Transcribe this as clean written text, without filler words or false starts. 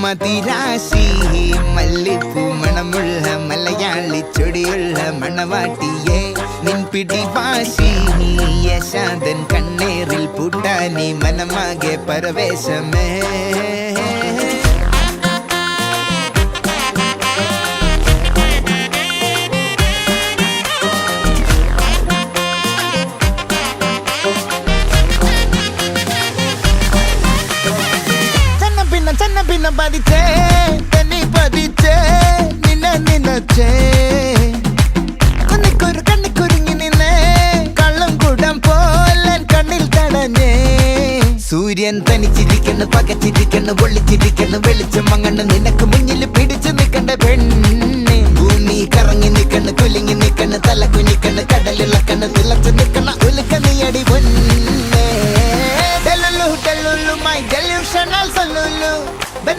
മതിരാശി മല്ലിപ്പൂ മണമുള്ള മലയാളി ചൊടിയുള്ള മണവാട്ടിയെ നിൻ പിടിവാശി യശാദൻ കണ്ണേറിൽ പൂട്ടാനി മനമാകെ പരവേശമേ ചെന്ന പതിച്ചേ തന്നി പതിച്ചേ നിന്നച്ചേ കണ്ണിക്കുരുങ്ങി നിന്നേ കള്ളം കുടം പോലെ കണ്ണിൽ തടഞ്ഞേ സൂര്യൻ തനിച്ചിരിക്കണ് പകച്ചിരിക്കണ് പൊള്ളിച്ചിരിക്കണ് വെളിച്ചം മങ്ങണ് നിനക്ക് മുന്നിൽ പിടിച്ചു നിൽക്കണ്ട പെണ്ണ് ഭൂമി കറങ്ങി നിൽക്കണ് കുലുങ്ങി നിൽക്കണ് തല കുനിക്കണ് കടലിളക്കണ് തിളച്ചു നിൽക്കണ ഉലുക്ക നീയടി പൊന്നേ delusional solution